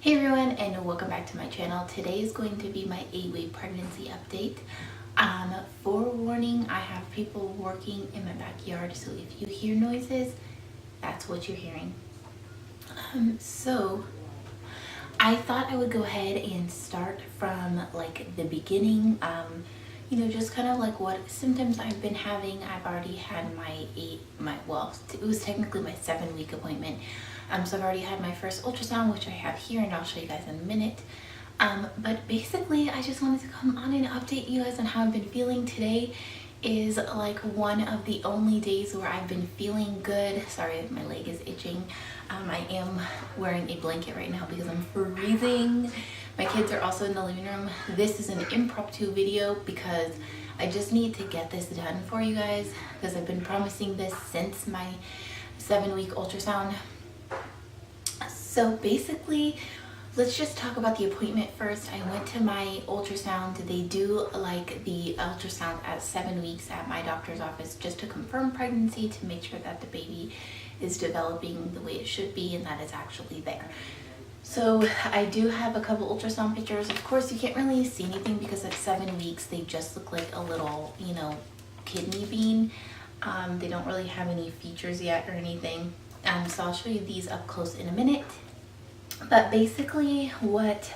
Hey everyone, and welcome back to my channel. Today is going to be my 8-week pregnancy update. Forewarning, I have people working in my backyard, so if you hear noises, that's what you're hearing. So I thought I would go ahead and start from like the beginning. Just kind of like what symptoms I've been having. I've already had it was technically my 7-week appointment. So I've already had my first ultrasound, which I have here, and I'll show you guys in a minute. But basically, I just wanted to come on and update you guys on how I've been feeling. Today is like one of the only days where I've been feeling good. Sorry, my leg is itching. I am wearing a blanket right now because I'm freezing. My kids are also in the living room. This is an impromptu video because I just need to get this done for you guys because I've been promising this since my 7-week ultrasound. So basically, let's just talk about the appointment first. I went to my ultrasound. They do like the ultrasound at 7 weeks at my doctor's office just to confirm pregnancy, to make sure that the baby is developing the way it should be and that it's actually there. So I do have a couple ultrasound pictures. Of course, you can't really see anything because at 7 weeks, they just look like a little, kidney bean. They don't really have any features yet or anything. So I'll show you these up close in a minute. But basically what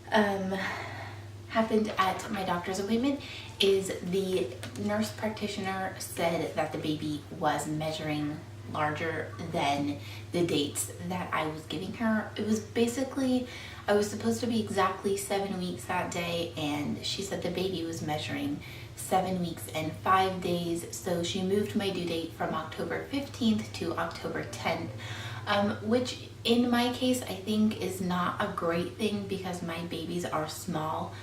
happened at my doctor's appointment is the nurse practitioner said that the baby was measuring larger than the dates that I was giving her. It was basically, I was supposed to be exactly 7 weeks that day, and she said the baby was measuring 7 weeks and 5 days. So she moved my due date from October 15th to October 10th, which in my case I think is not a great thing because my babies are small.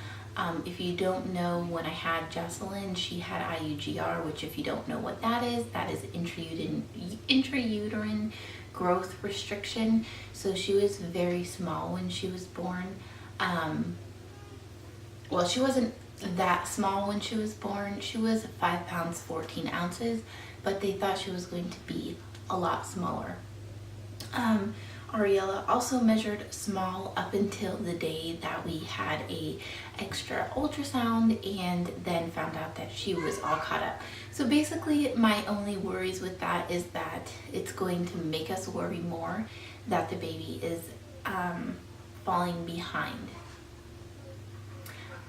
If you don't know, when I had Jocelyn, she had IUGR, which if you don't know what that is intrauterine growth restriction. So she was very small when she was born. Well, she wasn't that small when she was born. She was 5 pounds 14 ounces, but they thought she was going to be a lot smaller. Ariella also measured small up until the day that we had a extra ultrasound, and then found out that she was all caught up. So basically my only worries with that is that it's going to make us worry more that the baby is falling behind.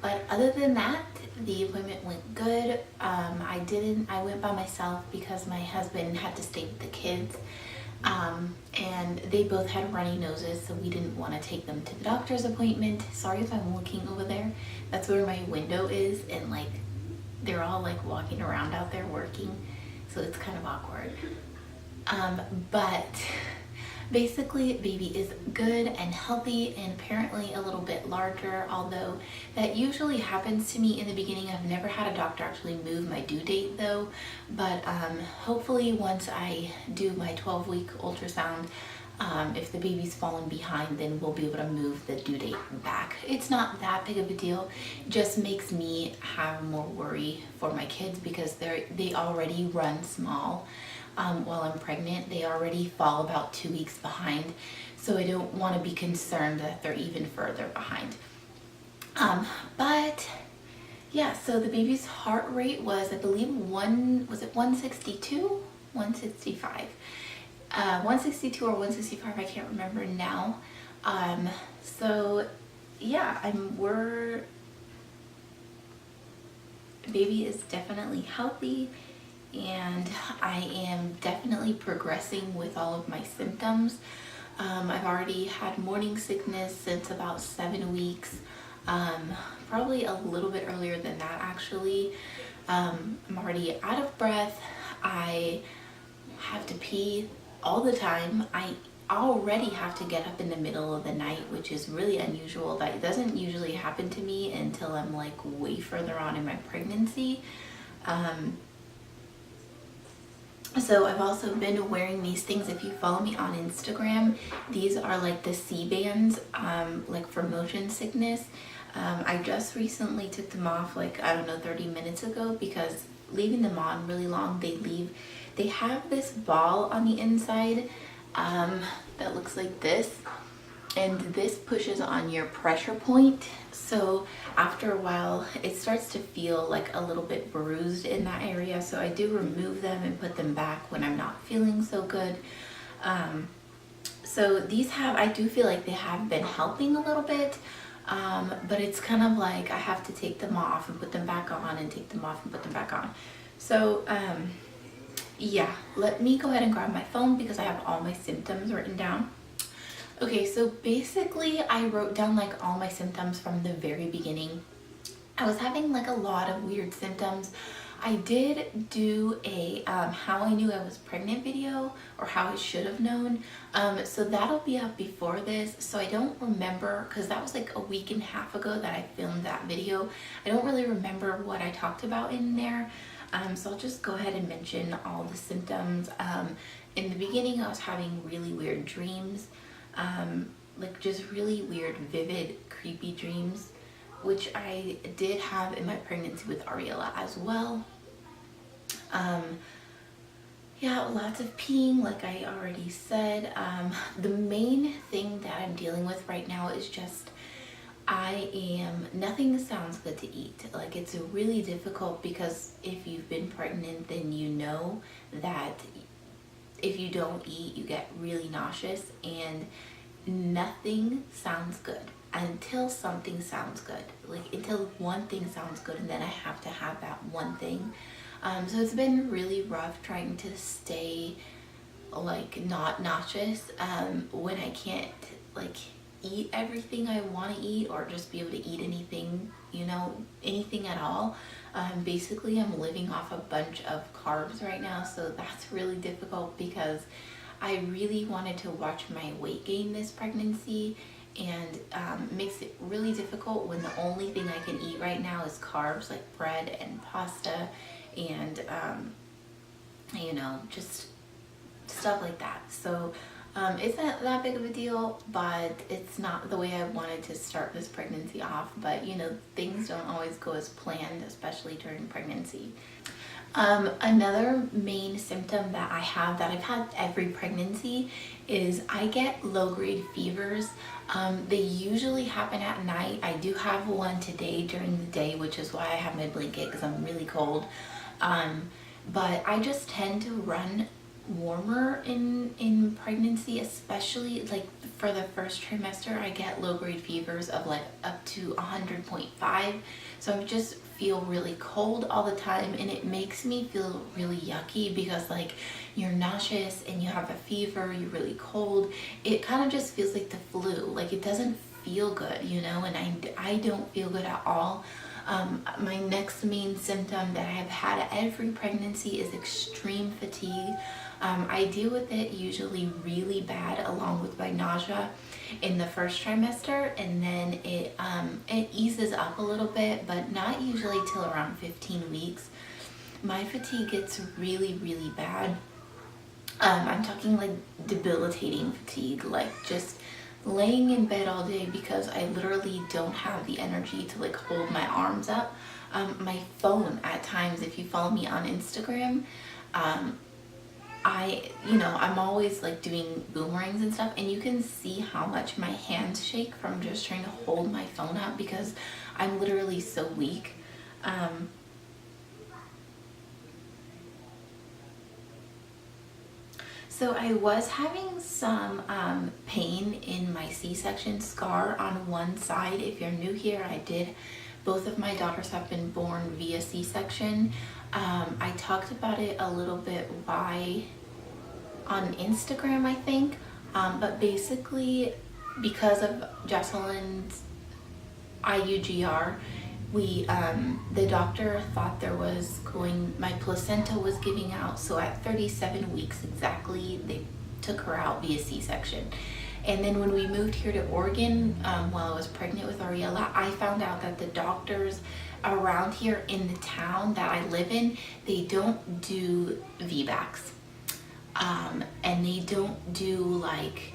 But other than that, the appointment went good. I went by myself because my husband had to stay with the kids. And they both had runny noses, so we didn't want to take them to the doctor's appointment. Sorry if I'm looking over there. That's where my window is, and like they're all like walking around out there working, so it's kind of awkward. But basically baby is good and healthy and apparently a little bit larger, although that usually happens to me in the beginning. I've never had a doctor actually move my due date though, but hopefully once I do my 12-week ultrasound, if the baby's fallen behind, then we'll be able to move the due date back. It's not that big of a deal. It just makes me have more worry for my kids because they already run small. While I'm pregnant, they already fall about 2 weeks behind, so I don't want to be concerned that they're even further behind. But yeah, so the baby's heart rate was, I believe, 162, 165, 162 or 165, I can't remember now. So yeah, baby is definitely healthy, and I am definitely progressing with all of my symptoms. I've already had morning sickness since about 7 weeks, probably a little bit earlier than that actually. I'm already out of breath. I have to pee all the time. I already have to get up in the middle of the night, which is really unusual. That doesn't usually happen to me until I'm like way further on in my pregnancy. So I've also been wearing these things. If you follow me on Instagram, these are like the C-bands, like for motion sickness. I just recently took them off, like, I don't know, 30 minutes ago, because leaving them on really long, they have this ball on the inside that looks like this. and this pushes on your pressure point. So after a while, it starts to feel like a little bit bruised in that area. So I do remove them and put them back when I'm not feeling so good. So these I do feel like they have been helping a little bit, but it's kind of like I have to take them off and put them back on and take them off and put them back on. So yeah, let me go ahead and grab my phone because I have all my symptoms written down. Okay, so basically I wrote down like all my symptoms from the very beginning. I was having like a lot of weird symptoms. I did do a how I knew I was pregnant video, or how I should have known. So that'll be up before this. So I don't remember, because that was like a week and a half ago that I filmed that video. I don't really remember what I talked about in there. So I'll just go ahead and mention all the symptoms. In the beginning, I was having really weird dreams. Like just really weird, vivid, creepy dreams, which I did have in my pregnancy with Ariella as well. Yeah, lots of peeing, like I already said. The main thing that I'm dealing with right now is just nothing sounds good to eat. Like, it's really difficult, because if you've been pregnant, then you know that if you don't eat, you get really nauseous, and nothing sounds good until something sounds good. Like, until one thing sounds good, and then I have to have that one thing. So it's been really rough trying to stay like not nauseous when I can't like eat everything I want to eat, or just be able to eat anything, you know, anything at all. Basically I'm living off a bunch of carbs right now, so that's really difficult, because I really wanted to watch my weight gain this pregnancy, and makes it really difficult when the only thing I can eat right now is carbs, like bread and pasta, and you know, just stuff like that. So it's not that big of a deal, but it's not the way I wanted to start this pregnancy off. But you know, things don't always go as planned, especially during pregnancy. Another main symptom that I have, that I've had every pregnancy, is I get low-grade fevers. They usually happen at night. I do have one today during the day, which is why I have my blanket, because I'm really cold. But I just tend to run warmer in pregnancy, especially like for the first trimester. I get low-grade fevers of like up to 100.5. So I just feel really cold all the time, and it makes me feel really yucky, because like you're nauseous and you have a fever, you're really cold. It kind of just feels like the flu. Like, it doesn't feel good, you know, and I don't feel good at all. My next main symptom that I have had every pregnancy is extreme fatigue. I deal with it usually really bad, along with my nausea, in the first trimester, and then it eases up a little bit, but not usually till around 15 weeks. My fatigue gets really, really bad. I'm talking like debilitating fatigue, like just laying in bed all day, because I literally don't have the energy to like hold my arms up. My phone at times, if you follow me on Instagram, I'm always like doing boomerangs and stuff, and you can see how much my hands shake from just trying to hold my phone up, because I'm literally so weak. So I was having some pain in my C-section scar on one side. If you're new here, both of my daughters have been born via C-section. I talked about it a little bit on Instagram, I think. But basically, because of Jocelyn's IUGR, the doctor thought my placenta was giving out. So at 37 weeks exactly, they took her out via C-section. And then when we moved here to Oregon, while I was pregnant with Ariella, I found out that the doctors around here in the town that I live in, they don't do VBACs. And they don't do like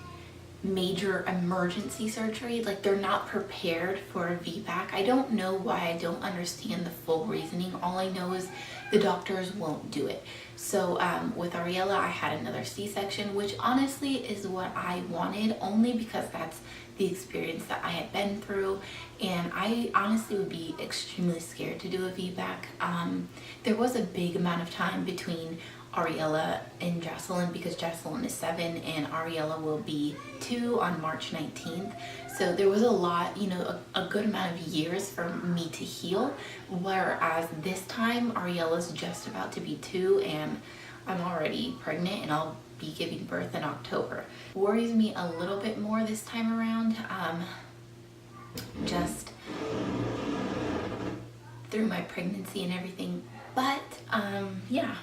major emergency surgery. Like, they're not prepared for a VBAC. I don't know why. I don't understand the full reasoning. All I know is the doctors won't do it. So with Ariella, I had another C-section, which honestly is what I wanted, only because that's the experience that I had been through, and I honestly would be extremely scared to do a VBAC. There was a big amount of time between Ariella and Jocelyn, because Jocelyn is 7 and Ariella will be 2 on March 19th. So there was a lot, you know, a good amount of years for me to heal, whereas this time Ariella's just about to be 2 and I'm already pregnant and I'll be giving birth in October. Worries me a little bit more this time around, just through my pregnancy and everything. But yeah,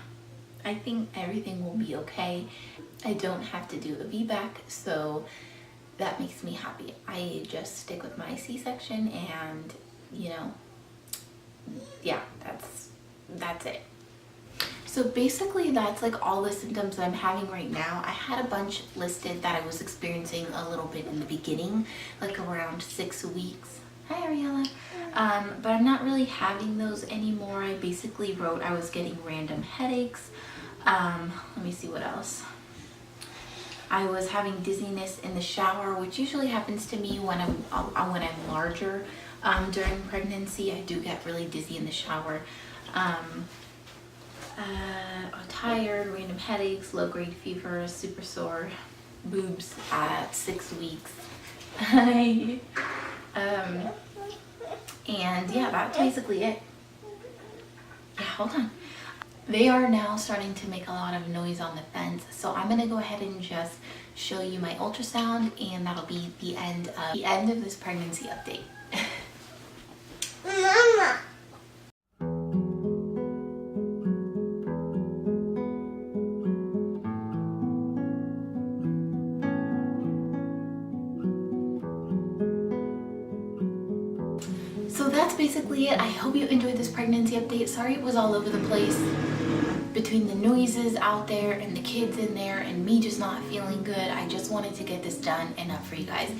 I think everything will be okay. I don't have to do a VBAC, so that makes me happy. I just stick with my C-section, and you know, yeah, that's it. So basically that's like all the symptoms that I'm having right now. I had a bunch listed that I was experiencing a little bit in the beginning, like around 6 weeks. Hi, Ariella. But I'm not really having those anymore. I basically wrote I was getting random headaches. Let me see what else. I was having dizziness in the shower, which usually happens to me when I'm larger. During pregnancy, I do get really dizzy in the shower. Tired, random headaches, low-grade fever, super sore boobs at 6 weeks. And yeah, that's basically it. Yeah, hold on. They are now starting to make a lot of noise on the fence, so I'm gonna go ahead and just show you my ultrasound, and that'll be the end of this pregnancy update. Mama. So that's basically it. I hope you enjoyed this pregnancy update. Sorry it was all over the place, between the noises out there and the kids in there and me just not feeling good. I just wanted to get this done and up for you guys.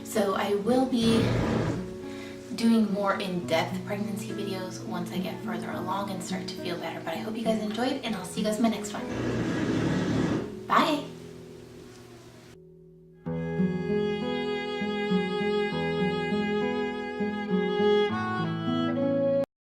So I will be doing more in-depth pregnancy videos once I get further along and start to feel better. But I hope you guys enjoyed, and I'll see you guys in my next one.